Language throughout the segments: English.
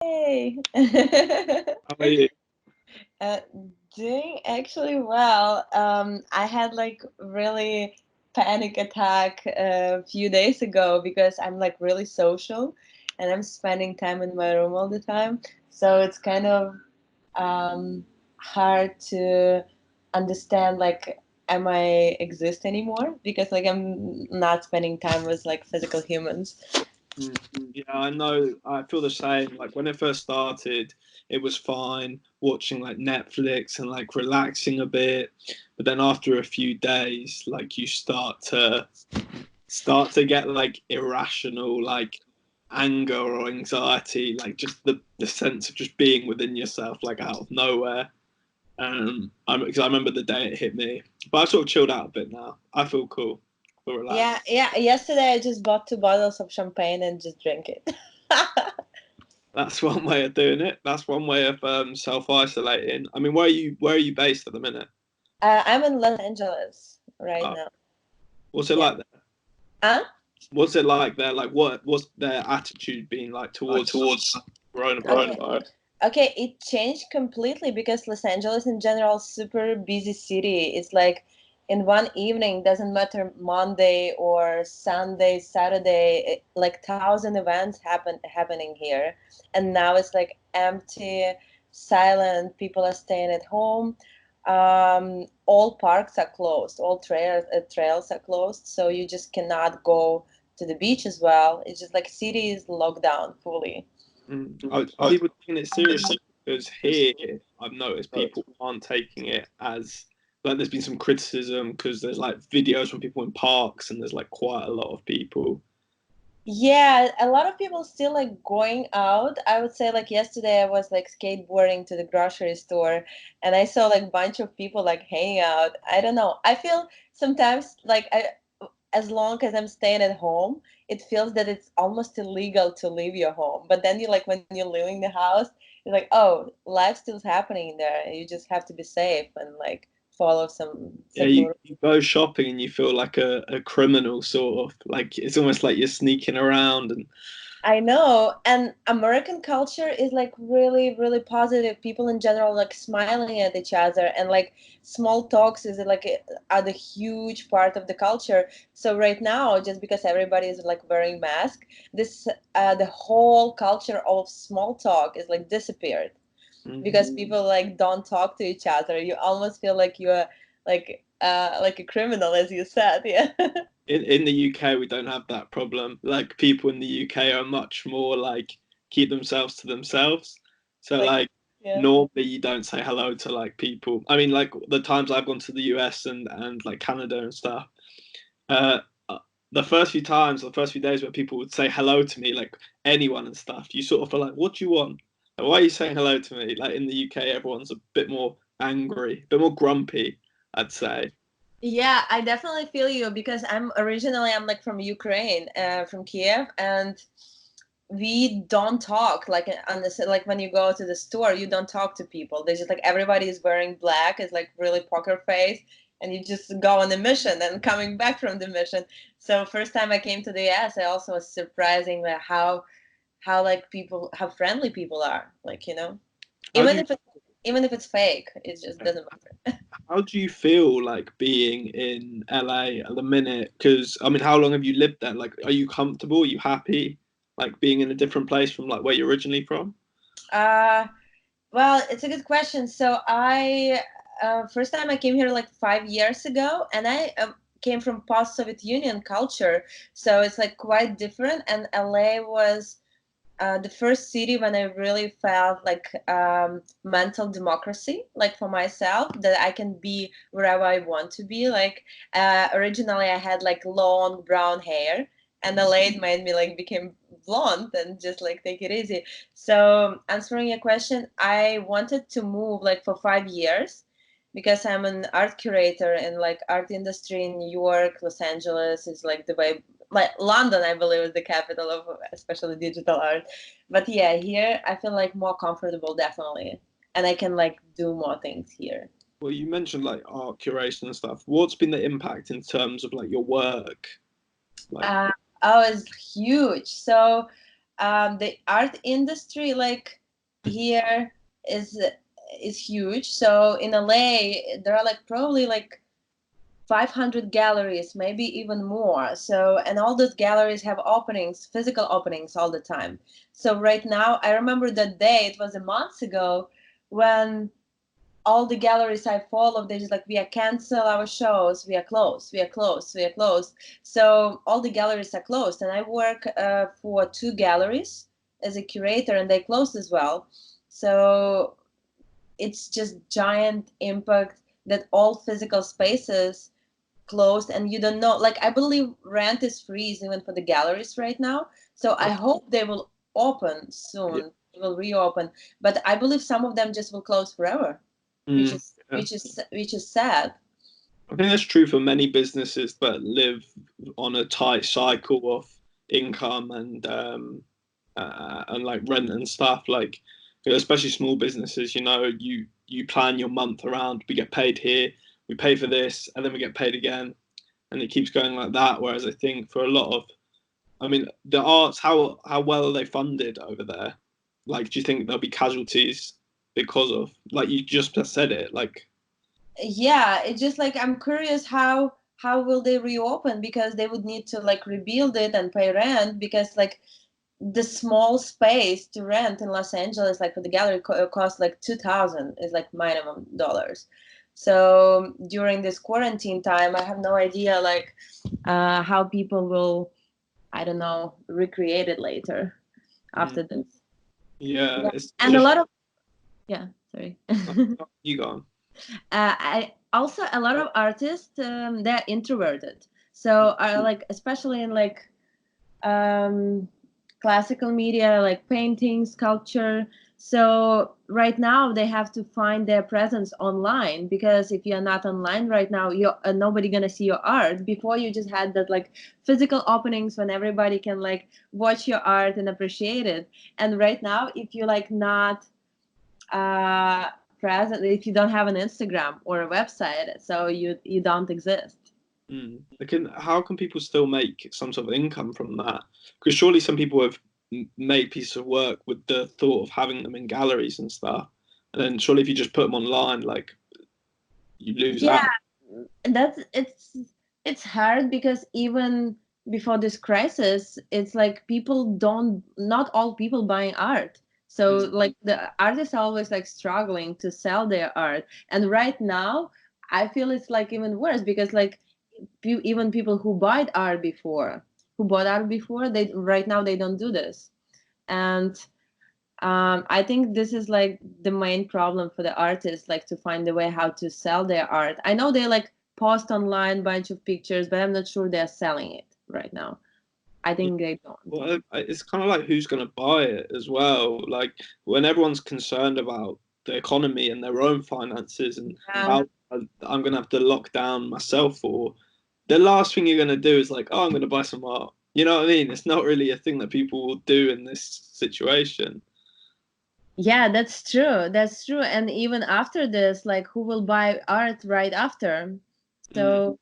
Hey. How are you? uh, Doing actually well. I had like really panic attack a few days ago because I'm like really social and I'm spending time in my room all the time. So it's kind of hard to understand like am I exist anymore because like I'm not spending time with like physical humans. Yeah, I know. I feel the same. Like when it first started, it was fine watching like Netflix and like relaxing a bit. But then after a few days, like you start to get like irrational, like anger or anxiety, like just the sense of just being within yourself, like out of nowhere. Because I remember the day it hit me, but I've sort of chilled out a bit now. I feel cool, feel relaxed. Yeah, yeah. Yesterday I just bought 2 bottles of champagne and just drank it. That's one way of doing it. That's one way of self isolating. I mean, where are you based at the minute? I'm in Los Angeles right Uh, now. what's it Yeah. like there? Huh? What's it like there? Like, what's their attitude been like towards Towards coronavirus? coronavirus. Okay, it changed completely because Los Angeles in general super busy city. It's like in one evening, doesn't matter Monday or Sunday, Saturday, like 1,000 events happening here, and now it's like empty, silent. People are staying at home. All parks are closed. All trails are closed, so you just cannot go to the beach as well. It's just like city is locked down fully. Are people taking it seriously? Because here, I've noticed people aren't taking it as like. There's been some criticism because there's like videos from people in parks, and there's like quite a lot of people. Yeah, a lot of people still like going out. I would say like yesterday I was like skateboarding to the grocery store and I saw like bunch of people like hanging out. I don't know. I feel sometimes like as long as I'm staying at home, it feels that it's almost illegal to leave your home. But then you like when you're leaving the house, you're like, oh, life still's happening there. You just have to be safe and like follow some Yeah, simple you go shopping and you feel like a criminal, sort of. Like it's almost like you're sneaking around and I know, and American culture is like really, really positive. People in general like smiling at each other, and like small talks is like are the huge part of the culture. So right now, just because everybody is like wearing mask, this the whole culture of small talk is like disappeared because mm, people like don't talk to each other. You almost feel like you're like a criminal, as you said. Yeah. in the UK we don't have that problem. Like people in the UK are much more like keep themselves to themselves. So Like, like yeah. normally you don't say hello to like people. I mean like the times I've gone to the US and like Canada and stuff. Uh, the first few times, the first few days where people would say hello to me, like anyone and stuff, you sort of feel like, what do you want? Like, why are you saying hello to me? Like in the UK, everyone's a bit more angry, a bit more grumpy, I'd say. Yeah, I definitely feel you because I'm like from Ukraine, from Kiev, and we don't talk like on the like when you go to the store, you don't talk to people. They just like everybody is wearing black, it's like really poker face, and you just go on the mission and coming back from the mission. So first time I came to the US, I also was surprising like how like people how friendly people are, like How do even you if it even if it's fake, it just doesn't matter. how do you feel like being in LA at the minute? Because I mean, how long have you lived there? Like, are you comfortable? Are you happy? Like being in a different place from like where you're originally from? uh Well, it's a good question. So I first time I came here like 5 years ago, and I came from post-Soviet Union culture, so it's like quite different. And LA was the first city when I really felt like mental democracy, like for myself, that I can be wherever I want to be. Like originally, I had like long brown hair, and the late made me like became blonde and just like take it easy. So answering your question, I wanted to move like for 5 years because I'm an art curator and like art industry in New York, Los Angeles is like the way like London, I believe, is the capital of especially digital art. But yeah, here I feel like more comfortable, definitely, and I can like do more things here. Well, you mentioned like art curation and stuff. What's been the impact in terms of like your work? Like, Uh, oh, it's huge. So the art industry like here is huge. So in LA, there are like probably like 500 galleries, maybe even more. So, and all those galleries have openings, physical openings all the time. So right now, I remember that day, it was a month ago, when all the galleries I follow, they're just like, we are cancel our shows, we are closed, we are closed, we are closed. So all the galleries are closed, and I work for 2 galleries as a curator, and they closed as well. So it's just giant impact that all physical spaces closed, and you don't know, like, I believe rent is freeze even for the galleries right now. So I hope they will open Yeah. soon, they will reopen, but I believe some of them just will close forever, which Mm, is yeah. sad. I think that's true for many businesses that live on a tight cycle of income and like rent and stuff. Like, you know, especially small businesses, you know, you plan your month around. We get paid here, we pay for this, and then we get paid again, and it keeps going like that. Whereas I think for a lot of, I mean, the arts, how well are they funded over there? Like, do you think there'll be casualties because of, like you just said it, like? Yeah, it's just like I'm curious how will they reopen, because they would need to like rebuild it and pay rent, because like the small space to rent in Los Angeles, like for the gallery, costs like 2,000 is like minimum dollars. So during this quarantine time, I have no idea like how people will, I don't know, recreate it later Mm, after this. yeah, Yeah. it's And a just lot of, yeah, sorry. you go on. I also, a lot of artists, they're introverted. So are like, especially in like um, classical media, like painting, sculpture. So right now they have to find their presence online, because if you're not online right now, you're nobody gonna see your art. Before, you just had that like physical openings when everybody can like watch your art and appreciate it. And right now, if you like not uh present, if you don't have an Instagram or a website, so you don't exist. Mm. How can people still make some sort of income from that? Because surely some people have made pieces of work with the thought of having them in galleries and stuff, and then surely if you just put them online, like you lose Yeah, out. that's it's hard, because even before this crisis, it's like people don't, not all people buying art. So Mm. like the artists are always like struggling to sell their art, and right now I feel it's like even worse, because like even people who bought art before, they right now they don't do this. And I think this is like the main problem for the artists, like to find a way how to sell their art. I know they like post online bunch of pictures, but I'm not sure they're selling it right now. I Yeah. think they don't. Well, it's kind of like who's going to buy it as well. Like when everyone's concerned about the economy and their own finances and Yeah. how I'm going to have to lock down myself, or the last thing you're going to do is like, oh, I'm going to buy some art. You know what I mean? It's not really a thing that people will do in this situation. Yeah, that's true. That's true. And even after this, like who will buy art right after? Mm. So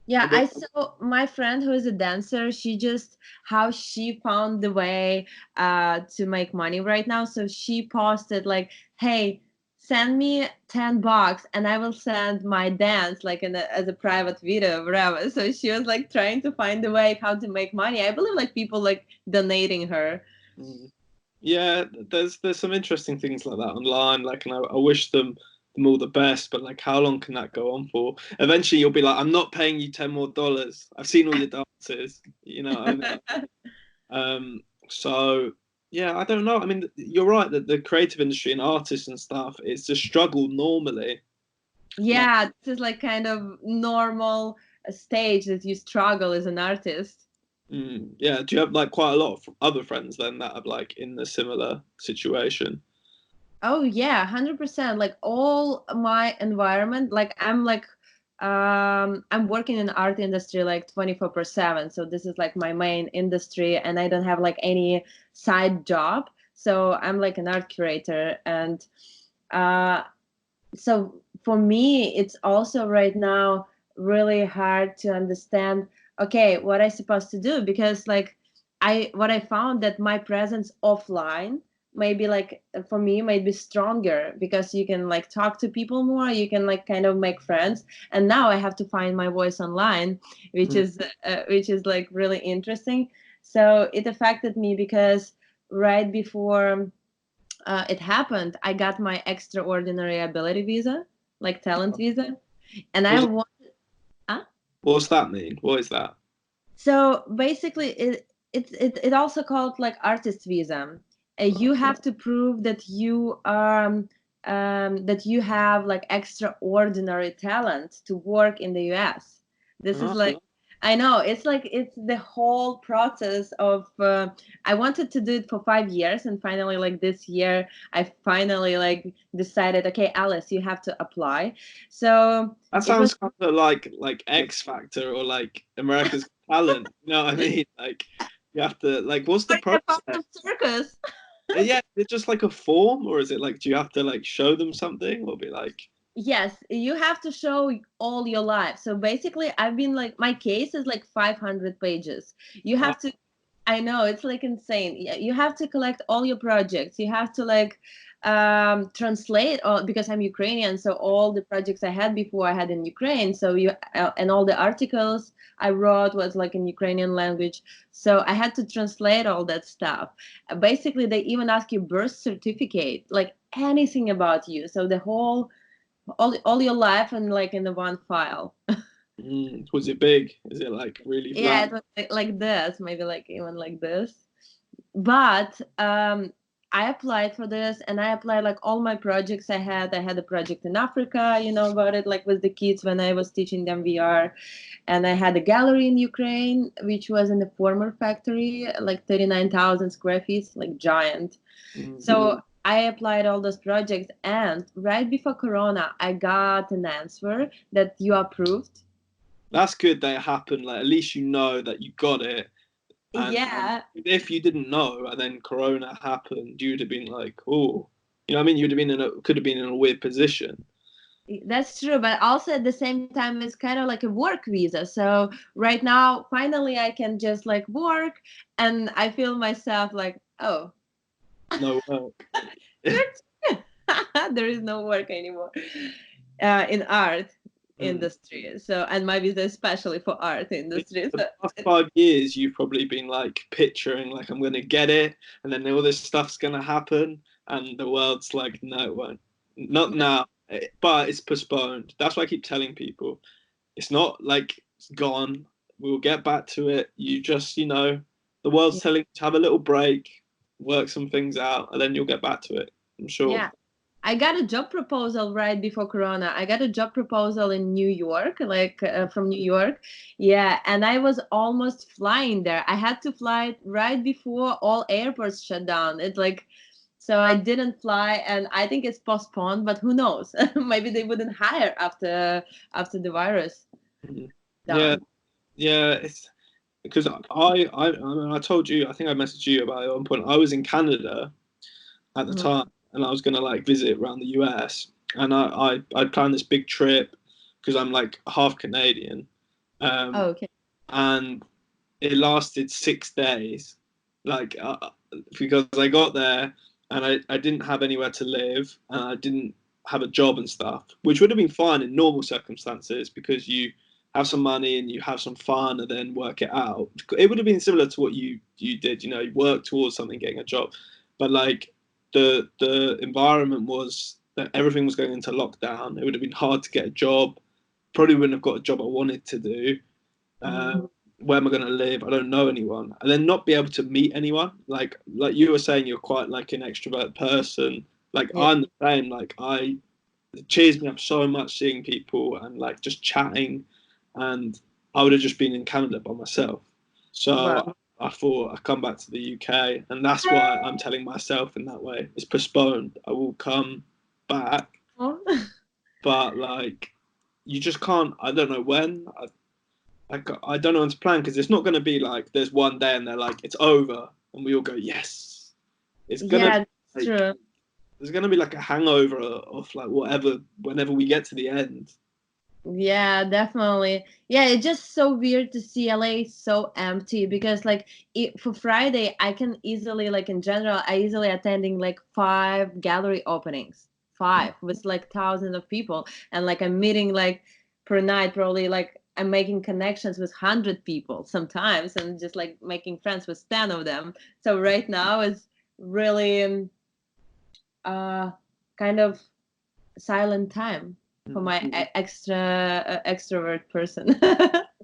yeah, But I saw my friend who is a dancer. She just how she found the way to make money right now. So she posted like, "Hey, send me $10 and I will send my dance like as a private video, whatever." So she was like trying to find a way how to make money. I believe like people like donating her. mm, yeah, there's some interesting things like that online. Like, and I wish them all the best. But like, how long can that go on for? Eventually, you'll be like, I'm not paying you $10 more. I've seen all your dances. You know what I mean? So yeah, I don't know. I mean, you're right that the creative industry and artists and stuff, it's a struggle normally. Like, Yeah, this is like kind of normal stage that you struggle as an artist. yeah. Do you have like quite a lot of other friends then that are like in the similar situation? Oh yeah, 100%. Like all my environment, like I'm working in the art industry like 24/7. So this is like my main industry, and I don't have like any side job. So I'm like an art curator, and uh so for me it's also right now really hard to understand, okay, what I supposed to do, because like what I found that my presence offline maybe like for me might be stronger because you can like talk to people more, you can like kind of make friends, and now I have to find my voice online, Mm. which is like really interesting. So it affected me because right before it happened, I got my extraordinary ability visa, like talent visa, and I What's, want. Huh? what's that mean? What is that? So basically, it also called like artist visa. You have to prove that you are that you have like extraordinary talent to work in the U.S. This is like, Oh, I know it's like it's the whole process of. I wanted to do it for 5 years, and finally, like this year, I finally like decided. Okay, Alice, you have to apply. So that it was sounds kind of like X Factor or like America's Got Talent. You know what I mean? Like you have to like, what's the like a part process? of circus. Yeah, it's just like a form, or is it like, do you have to like show them something, or be like, Yes, you have to show all your life. So basically, I've been like, my case is like 500 pages. You oh, have to, I know it's like insane. You have to collect all your projects. You have to like translate all, because I'm Ukrainian. So all the projects I had before I had in Ukraine. So and all the articles I wrote was like in Ukrainian language. So I had to translate all that stuff. Basically, they even ask you birth certificate, like anything about you. So the whole all your life and like in the one file. was it big? Is it like really Yeah, flat? it was like this, maybe like even like this. But I applied for this, and I applied like all my projects I had. I had a project in Africa, you know about it, like with the kids when I was teaching them VR. And I had a gallery in Ukraine, which was in a former factory, like 39,000 square feet, like giant. Mm. So I applied all those projects, and right before Corona, I got an answer that you approved. That's good that it happened. Like at least you know that you got it. And Yeah, if you didn't know, and then Corona happened, you'd have been like, oh, you know what I mean? You'd have been could have been in a weird position. that's true. But also at the same time, it's kind of like a work visa. So right now, finally, I can just like work, and I feel myself like, oh, No work. there is no work anymore in art Mm. industry. So, and my visa is especially for art For industry. the So past 5 years, you've probably been like picturing, like, I'm going to get it, and then all this stuff's going to happen, and the world's like, no, it won't. Not now, but it's postponed. That's why I keep telling people it's not like it's gone. We'll get back to it. You just, the world's telling you to have a little break, work some things out, and then you'll get back to it. I'm sure. yeah, I got a job proposal right before Corona. I got a job proposal in New York, like from New York. Yeah, and I was almost flying there. I had to fly right before all airports shut down. It's like, so I didn't fly, and I think it's postponed, but who knows? Maybe they wouldn't hire after the virus Mhm. Yeah, done. yeah. It's because I told you, I think I messaged you about it at one point. I was in Canada at the Mhm. time, and I was gonna like visit around the US, and I planned this big trip because I'm like half Canadian, Oh, um, okay. and it lasted 6 days, like because I got there and I didn't have anywhere to live and I didn't have a job and stuff, which would have been fine in normal circumstances because you have some money and you have some fun and then work it out. It would have been similar to what you did, you work towards something, getting a job, but like the environment was that everything was going into lockdown. It would have been hard to get a job. Probably wouldn't have got a job I wanted to do. Mhm. Where am I going to live? I don't know anyone, and then not be able to meet anyone. Like you were saying, you're quite like an extrovert person. Like Yeah. I'm the same. Like it cheers me up so much seeing people and like just chatting, and I would have just been in Canada by myself. Wow. So I thought I'd come back to the UK, and that's why I'm telling myself in that way. It's postponed. I will come back, but like you just can't. I don't know when. I don't know when to plan because it's not going to be like there's one day and they're like it's over and we all go yes. It's gonna be Yeah, that's like true. there's gonna be like a hangover of like whatever whenever we get to the end. Yeah, definitely. Yeah, it's just so weird to see LA so empty because like for Friday I can easily like in general I easily attending like 5 gallery openings. Five with like thousands of people and like I'm meeting like per night probably like I'm making connections with 100 people sometimes and just like making friends with 10 of them. So right now it's really uh kind of silent time for my extrovert person.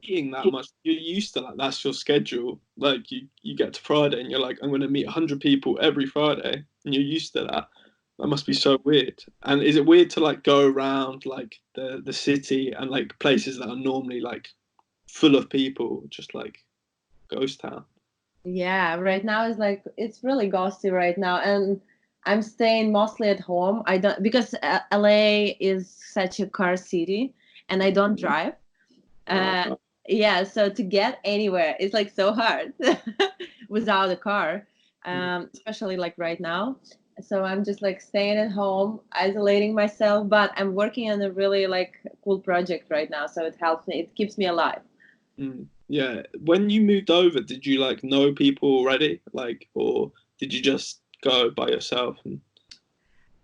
Eating that much, you're used to like that's your schedule. Like you get to Friday and you're like, I'm gonna meet 100 people every Friday, and you're used to that. That must be so weird. And is it weird to like go around like the city and like places that are normally like full of people, just like ghost town? Yeah, right now it's like it's really ghosty right now, and I'm staying mostly at home. I don't because LA is such a car city, and I don't drive. Uh, Uh, yeah, so to get anywhere is like so hard without a car, especially like right now. So I'm just like staying at home, isolating myself, but I'm working on a really like cool project right now, so it helps me. It keeps me alive. yeah. When you moved over, did you like know people already, like, or did you just go by yourself? And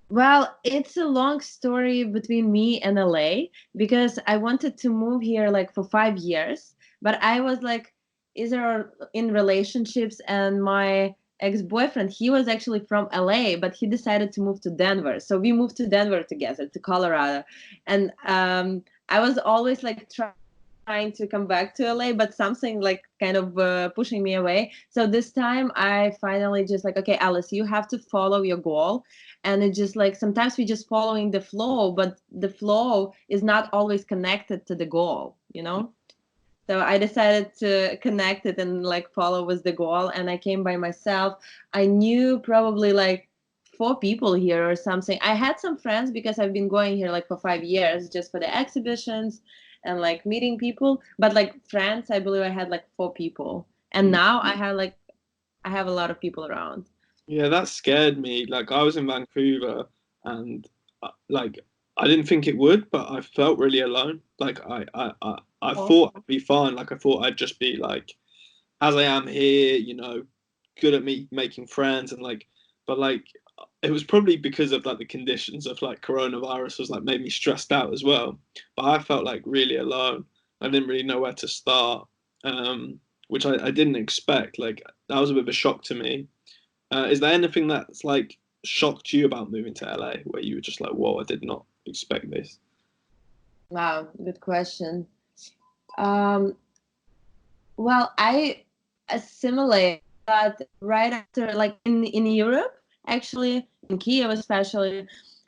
Well, it's a long story between me and LA because I wanted to move here like for 5 years, but I was like either in relationships and my ex-boyfriend, he was actually from LA, but he decided to move to Denver. So we moved to Denver together, to Colorado. And I was always like trying to come back to LA, but something like kind of pushing me away. So this time I finally just like, okay, Alice, you have to follow your goal, and it's just like sometimes we just following the flow, but the flow is not always connected to the goal, you know. So I decided to connect it and like follow with the goal, and I came by myself. I knew probably like 4 people here or something. I had some friends because I've been going here like for 5 years just for the exhibitions and like meeting people, but like friends I believe I had like 4 people, and mm, now I have a lot of people around. yeah, that scared me. Like I was in Vancouver, and like I didn't think it would, but I felt really alone. Like I thought I'd be fine. Like I thought I'd just be like as I am here, good at me making friends and like, but like it was probably because of like the conditions of like coronavirus was like made me stressed out as well. But I felt like really alone. I didn't really know where to start, which I didn't expect. Like that was a bit of a shock to me. Is there anything that's like shocked you about moving to LA where you were just like, whoa, I did not expect this? Wow, good question. Um, well, I assimilate that right after, like in Europe, actually, in Kiev especially,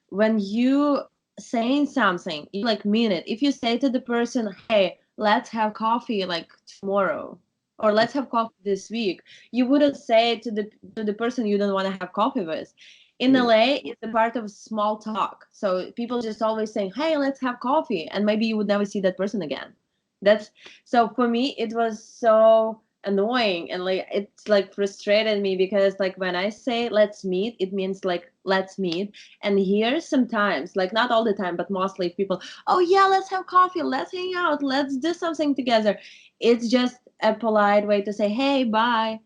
when you saying something, you like mean it. If you say to the person, "Hey, let's have coffee like tomorrow," or "Let's have coffee this week," you wouldn't say to the person you don't want to have coffee with. In Yeah. LA, it's a part of small talk. So people just always saying, "Hey, let's have coffee," and maybe you would never see that person again. That's so for me it was so annoying, and like it's like frustrated me because like when I say let's meet, it means like let's meet. And here sometimes, like not all the time but mostly, people, oh yeah, let's have coffee, let's hang out, let's do something together. It's just a polite way to say hey, bye.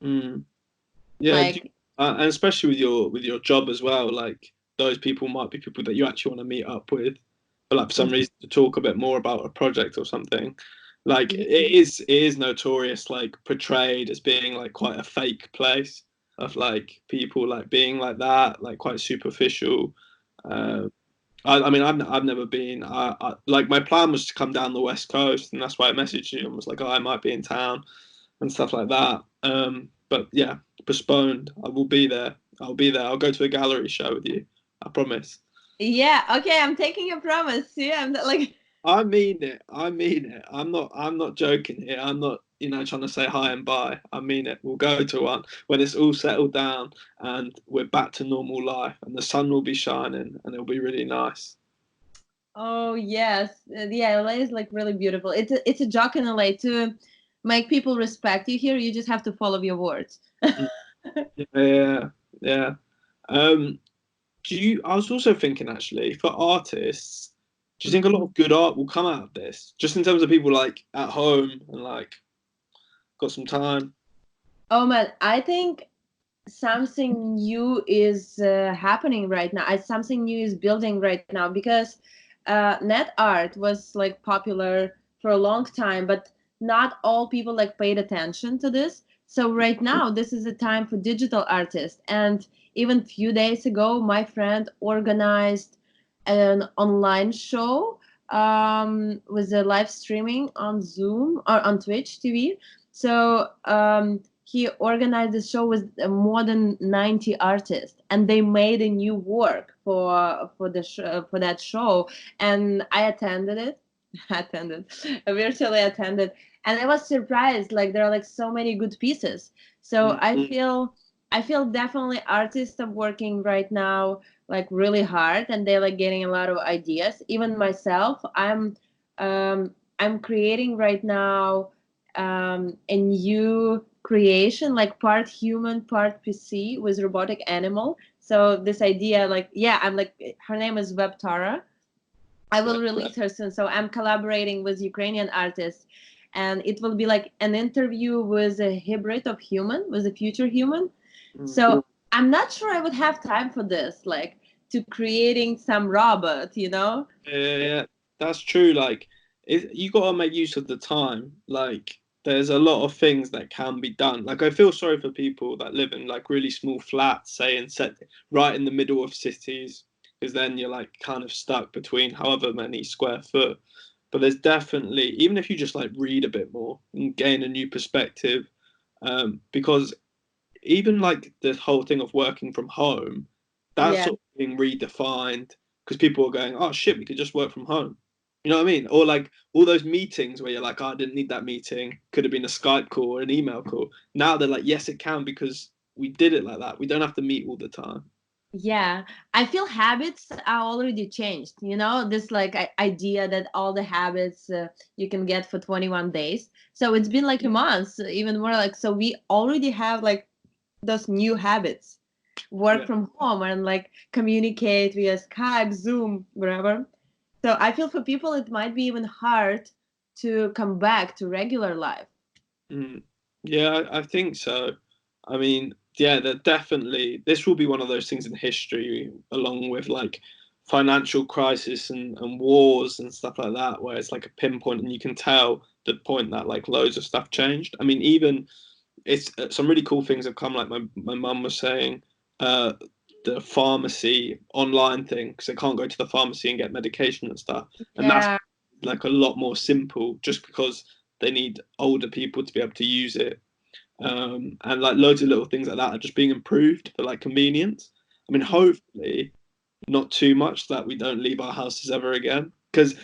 Mm. Yeah, Like and especially with your job as well, like those people might be people that you actually want to meet up with, but like for some reason to talk a bit more about a project or something. Like it is notorious, like portrayed as being like quite a fake place of like people like being like that, like quite superficial. Uh, I mean, I've never been. Like my plan was to come down the west coast, and that's why I messaged you and was like, oh, I might be in town and stuff like that. But yeah, postponed. I will be there. I'll be there. I'll go to a gallery show with you. I promise. yeah, okay, I'm taking a promise. Yeah, I'm not, like I mean it. I mean it. I'm not joking here. I'm not, trying to say hi and bye. I mean it. We'll go to one when it's all settled down and we're back to normal life and the sun will be shining and it'll be really nice. oh yes. Yeah, LA is like really beautiful. It's a joke in LA to make people respect you. Here you just have to follow your words. Mm. Yeah, yeah. Um, I was also thinking actually for artists. Do you think a lot of good art will come out of this? Just in terms of people like at home and like got some time. Oh man, I think something new is happening right now. Something new is building right now because net art was like popular for a long time, but not all people like paid attention to this. So right now, this is a time for digital artists. And even few days ago, my friend organized an online show with a live streaming on Zoom or on Twitch TV. So he organized the show with more than 90 artists, and they made a new work for that show. And I attended it. attended I virtually attended, and I was surprised. Like there are like so many good pieces. So Mm-hmm. I feel definitely artists are working right now like really hard, and they're like getting a lot of ideas. Even myself, I'm creating right now a new creation, like part human, part PC with robotic animal. So this idea, like, yeah, I'm like, her name is Webtara. I will release her soon. So I'm collaborating with Ukrainian artists, and it will be like an interview with a hybrid of human, with a future human. So I'm not sure I would have time for this, like to creating some robot, you know? Yeah, that's true. Like, you got to make use of the time. Like, there's a lot of things that can be done. Like, I feel sorry for people that live in like really small flats, say, and set right in the middle of cities, because then you're like kind of stuck between however many square foot. But there's definitely, even if you just like read a bit more and gain a new perspective, because even like the whole thing of working from home, that's Yeah. sort of being redefined because people are going, oh shit, we could just work from home. You know what I mean? Or like all those meetings where you're like, oh, I didn't need that meeting. Could have been a Skype call or an email call. Now they're like, yes, it can because we did it like that. We don't have to meet all the time. Yeah, I feel habits are already changed. You know, this like idea that all the habits you can get for 21 days. So it's been like a month, even more like, so we already have like those new habits, work Yeah. from home and like communicate via Skype, Zoom, wherever. So I feel for people it might be even hard to come back to regular life. Mm. Yeah, I think so. I mean, yeah, that definitely this will be one of those things in history, along with like financial crisis and wars and stuff like that, where it's like a pinpoint and you can tell the point that like loads of stuff changed. I mean, even it's some really cool things have come. Like my mum was saying, uh, the pharmacy online thing because they can't go to the pharmacy and get medication and stuff, and that's Yeah. like a lot more simple just because they need older people to be able to use it. And like loads of little things like that are just being improved for like convenience. I mean, hopefully not too much that we don't leave our houses ever again. Because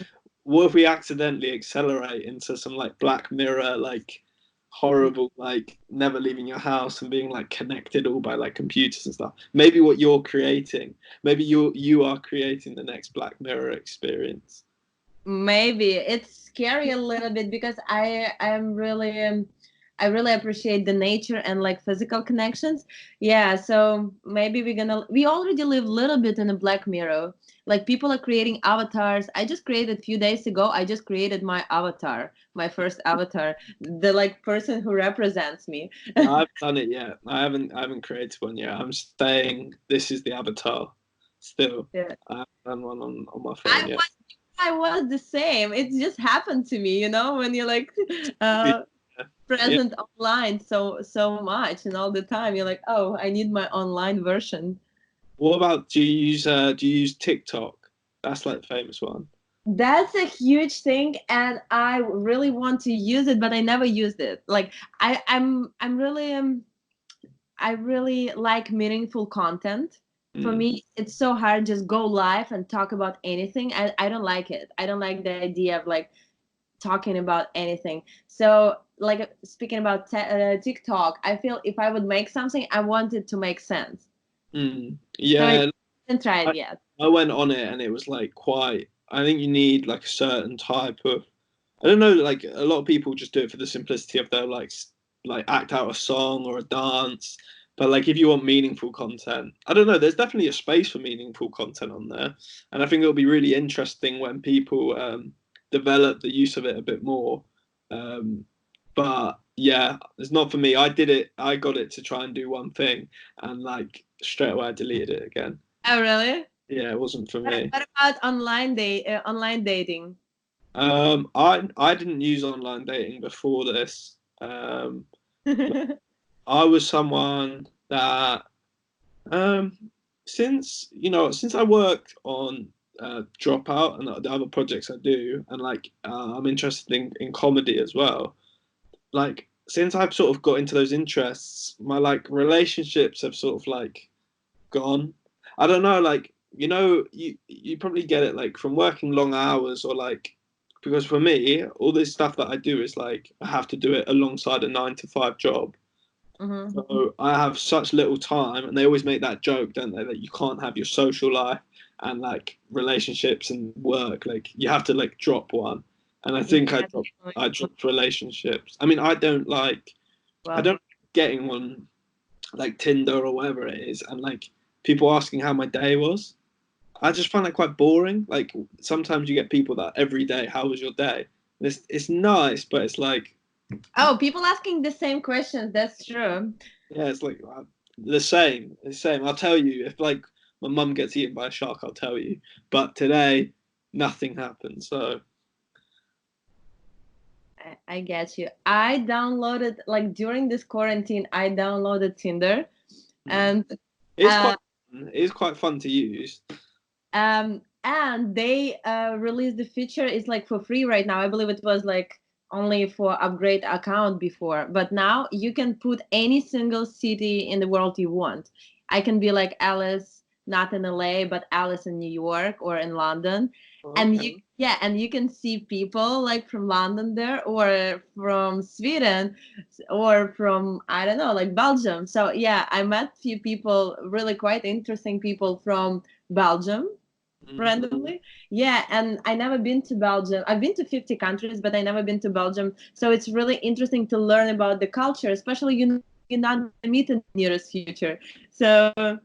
what if we accidentally accelerate into some like Black Mirror, like horrible, like never leaving your house and being like connected all by like computers and stuff? Maybe what you're creating, maybe you are creating the next Black Mirror experience. Maybe it's scary a little bit because I really appreciate the nature and like physical connections. Yeah, so maybe we already live a little bit in a Black Mirror. Like people are creating avatars. I just created a few days ago. I just created my avatar, my first avatar, the like person who represents me. I haven't done it yet. I haven't created one yet. I'm staying. This is the avatar. Still, Yeah. I haven't done one on my I phone yet. was I was the same. It just happened to me, you know, when you're like Yeah, yeah. present online so much and all the time. You're like, oh, I need my online version. What about do you use TikTok? That's like the famous one. That's a huge thing, and I really want to use it, but I never used it. Like I'm really I really like meaningful content. For Mm, me, it's so hard just go live and talk about anything. I don't like it. I don't like the idea of like talking about anything. So, like speaking about TikTok, I feel if I would make something, I want it to make sense. So I yeah, didn't try I, it yet. I went on it and it was like quite. I think you need like a certain type of. I don't know. Like a lot of people just do it for the simplicity of their like act out a song or a dance. But like, if you want meaningful content, I don't know. There's definitely a space for meaningful content on there, and I think it'll be really interesting when people develop the use of it a bit more. But yeah, it's not for me. I did it. I got it to try and do one thing, and like straight away I deleted it again. Oh, really? Yeah, it wasn't for me. What about online dating? I didn't use online dating before this. I was someone that um since I worked on Dropout and the other projects I do, and like I'm interested in comedy as well. Like since I've sort of got into those interests, my like relationships have sort of like gone. I don't know, like you probably get it like from working long hours or like because for me, all this stuff that I do is like I have to do it alongside a 9 to 5 job. Mm-hmm. So I have such little time, and they always make that joke, don't they, that you can't have your social life and like relationships and work. Like you have to like drop one. And I think Yeah, I dropped relationships. I mean, I well, don't getting on like Tinder or whatever it is, and like people asking how my day was. I just find that quite boring. Like sometimes you get people that every day, how was your day? And it's nice, but it's like oh, people asking the same questions. That's true. yeah, it's like the same. The same. I'll tell you if like my mum gets eaten by a shark, I'll tell you. But today, nothing happened. So I get you. I downloaded like during this quarantine. I downloaded Tinder, and it's uh, quite it's quite fun to use. and they released the feature. It's like for free right now. I believe it was like only for upgrade account before, but now you can put any single city in the world you want. I can be like Alice, not in LA, but Alice in New York or in London, and Okay. and you can see people like from London there or from Sweden or from I don't know like Belgium. So yeah, I met few people, really quite interesting people from Belgium Mm. randomly. Yeah, and I never been to Belgium. I've been to 50 countries, but I never been to Belgium. So it's really interesting to learn about the culture, especially you're not gonna meet in the nearest future. So Is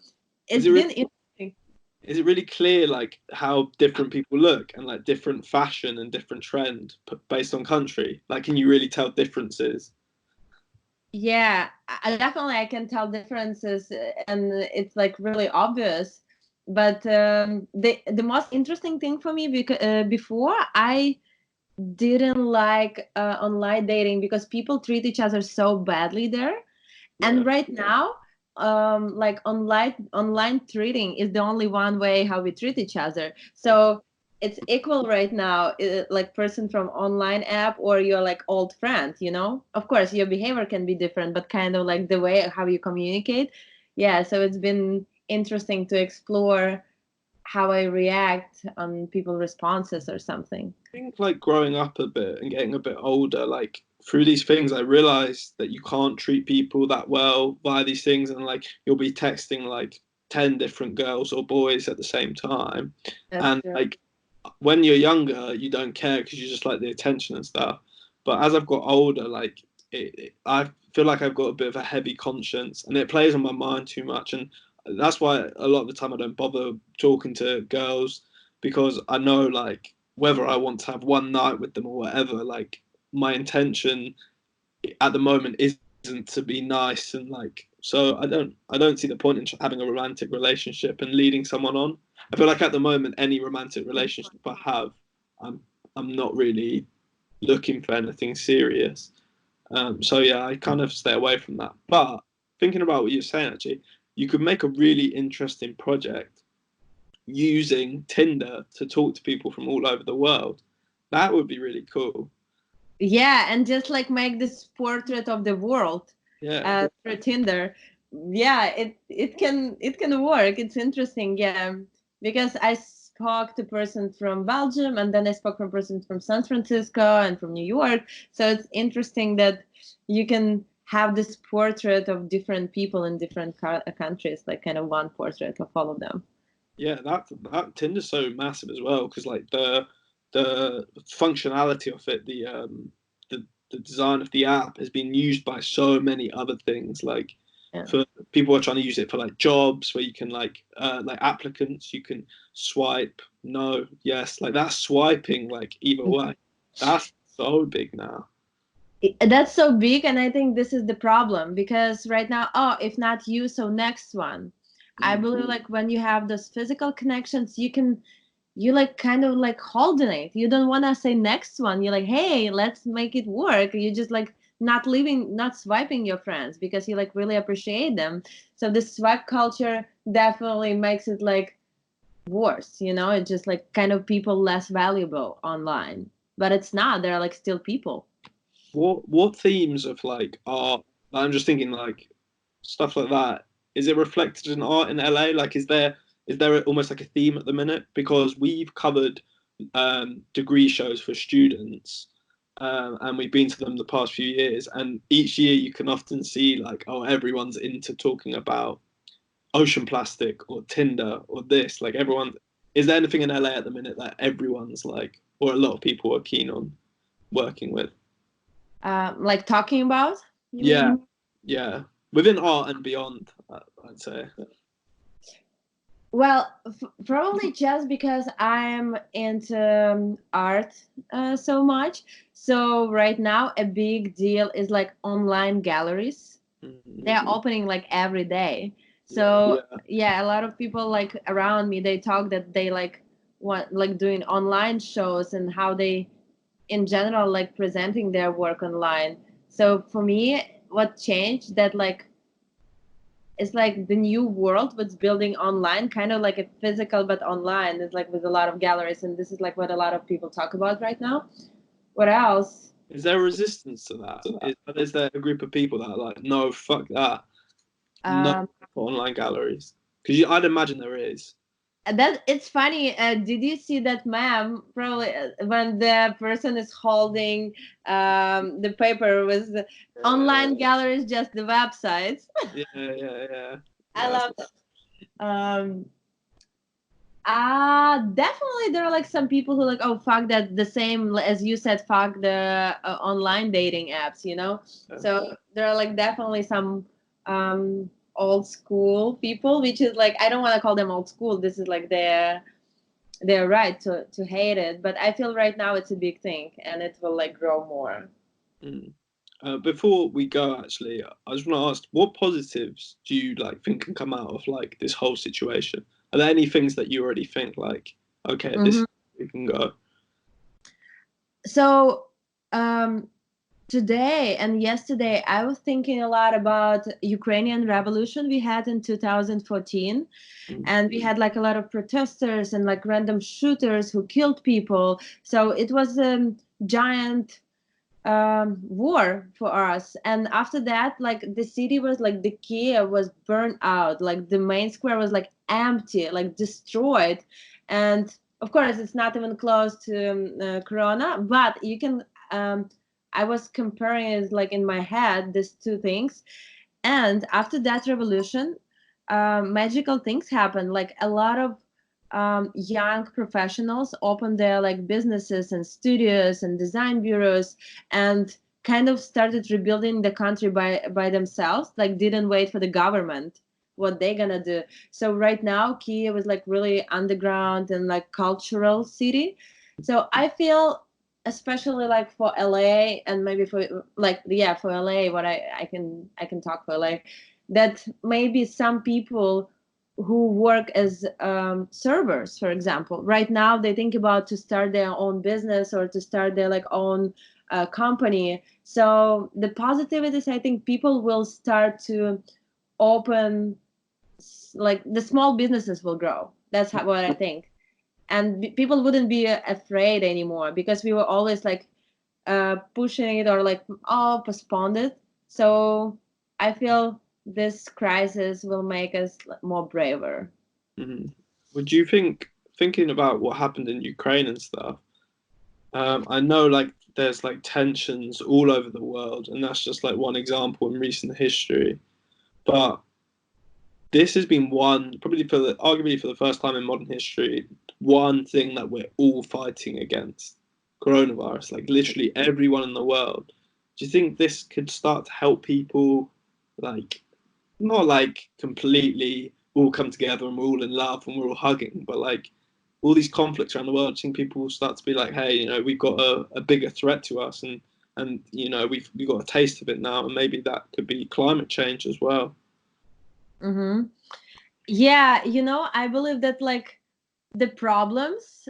it's it been really interesting. is it really clear like how different people look and like different fashion and different trend based on country? Like, can you really tell differences? Yeah, definitely I can tell differences, and it's like really obvious. But the most interesting thing for me because before I didn't like online dating because people treat each other so badly there. Yeah. And right now, like online treating is the only one way how we treat each other. So it's equal right now, like person from online app or your like old friend. Of course, your behavior can be different, but kind of like the way how you communicate. Yeah, so it's been interesting to explore how I react on people responses or something. Think like growing up a bit and getting a bit older, like through these things, I realized that you can't treat people that well via these things, and like you'll be texting like 10 different girls or boys at the same time, That's and true. like when you're younger, you don't care because you just like the attention and stuff. But as I've got older, like I feel like I've got a bit of a heavy conscience, and it plays on my mind too much, and that's why a lot of the time I don't bother talking to girls because I know like whether I want to have one night with them or whatever, like my intention at the moment isn't to be nice and like so I don't see the point in having a romantic relationship and leading someone on. I feel like at the moment any romantic relationship I have, I'm I'm not really looking for anything serious. So yeah, I kind of stay away from that. But thinking about what you're saying, actually, you could make a really interesting project using Tinder to talk to people from all over the world. That would be really cool. Yeah, and just like make this portrait of the world Yeah. through Tinder. Yeah, it can work. It's interesting. Yeah, because I spoke to person from Belgium, and then I spoke to a person from San Francisco and from New York. So it's interesting that you can have this portrait of different people in different countries, like kind of one portrait of all of them. Yeah, that Tinder's so massive as well because like the functionality of it, the design of the app has been used by so many other things. Like Yeah. for people who are trying to use it for like jobs where you can like applicants, you can swipe no, yes, like that's swiping like either way. That's so big now. That's so big, and I think this is the problem because right now, oh, if not you, so next one. I believe like when you have those physical connections, you like kind of like holding it. You don't want to say next one. You're like, hey, let's make it work. You just like not swiping your friends because you like really appreciate them. So this swipe culture definitely makes it like worse. It's just like kind of people less valuable online, but it's not. They're like still people. What themes of like art? I'm just thinking like stuff like that. Is it reflected in art in LA? Like, is there almost like a theme at the minute? Because we've covered degree shows for students, and we've been to them the past few years. And each year, you can often see like, oh, everyone's into talking about ocean plastic or Tinder or this. Like, everyone. Is there anything in LA at the minute that everyone's like, or a lot of people are keen on working with? Like talking about, you Yeah, mean? yeah. Within art and beyond, I'd say. Well, probably just because I'm into art so much. So right now, a big deal is like online galleries. They're opening like every day. So yeah, a lot of people like around me, they talk that they like want like doing online shows and how they, in general, like presenting their work online. So for me, what changed that like it's like the new world was building online, kind of like a physical but online. It's like with a lot of galleries, and this is like what a lot of people talk about right now. What else? Is there resistance to that? Is there a group of people that are like, no, fuck that, no Um, online galleries? Because I'd imagine there is. that it's funny. Did you see that meme? Probably when the person is holding the paper with the online galleries, just the websites. Yeah, yeah, yeah. I Yeah, love that. Um, Definitely there are like some people who like, oh fuck that, the same as you said, fuck the online dating apps. So there are like definitely some old school people, which is like, I don't want to call them old school. This is like their right to hate it, but I feel right now it's a big thing and it will like grow more. mm. Before we go, actually, I just want to ask, what positives do you like think can come out of like this whole situation? Are there any things that you already think like, okay, this Hmm. we can go? So um today and yesterday I was thinking a lot about Ukrainian revolution we had in 2014, Mm. and we had like a lot of protesters and like random shooters who killed people. So it was a giant war for us. And after that, like the city was like, the Kiev was burned out, like the main square was like empty, like destroyed. And of course it's not even close to Corona, but you can um, I was comparing it like in my head these two things. And after that revolution, magical things happened. Like a lot of young professionals opened their like businesses and studios and design bureaus, and kind of started rebuilding the country by themselves. Like didn't wait for the government what they gonna do. So right now Kiev is like really underground and like cultural city. So I feel, especially like for LA, and maybe for like, yeah, for LA, what I can talk for LA, that maybe some people who work as servers, for example, right now they think about to start their own business or to start their like own company. So the positivities, I think people will start to open, like the small businesses will grow. That's what I think. And people wouldn't be afraid anymore because we were always like pushing it or like, oh, postponed it. So I feel this crisis will make us more braver. Mhm. Would you think, thinking about what happened in Ukraine and stuff? I know like there's like tensions all over the world, and that's just like one example in recent history. But this has been one, probably arguably for the first time in modern history, one thing that we're all fighting against, coronavirus. Like literally everyone in the world. Do you think this could start to help people, like not like completely all come together and we're all in love and we're all hugging, but like all these conflicts around the world, I think people will start to be like, hey, we've got a bigger threat to us, and we've got a taste of it now, and maybe that could be climate change as well. Mm-hmm. Yeah, I believe that like the problems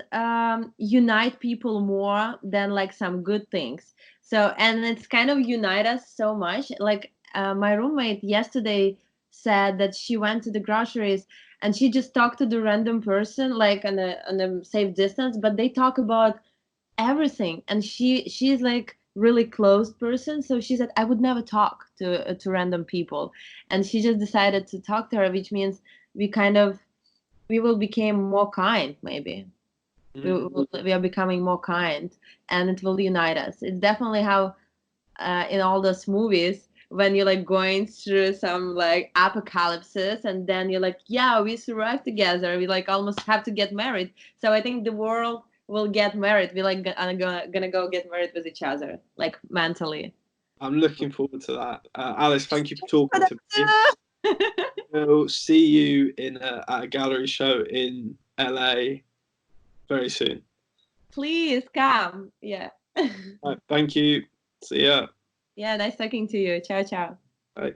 unite people more than like some good things. So, and it's kind of unite us so much. Like my roommate yesterday said that she went to the groceries and she just talked to the random person like on a safe distance, but they talk about everything, and she's like really closed person, so she said I would never talk to random people, and she just decided to talk to her, which means we will become more kind, maybe we are becoming more kind, and it will unite us. It's definitely how in all those movies when you're like going through some like apocalypses, and then you're like, yeah, we survived together, we like almost have to get married. So I think the world will get married. We like gonna go get married with each other, like mentally. I'm looking forward to that. Alice, thank you for talking to me. We'll see you at a gallery show in LA very soon. Please come. Yeah. Right, thank you. See ya. Yeah, nice talking to you. Ciao, ciao. Bye.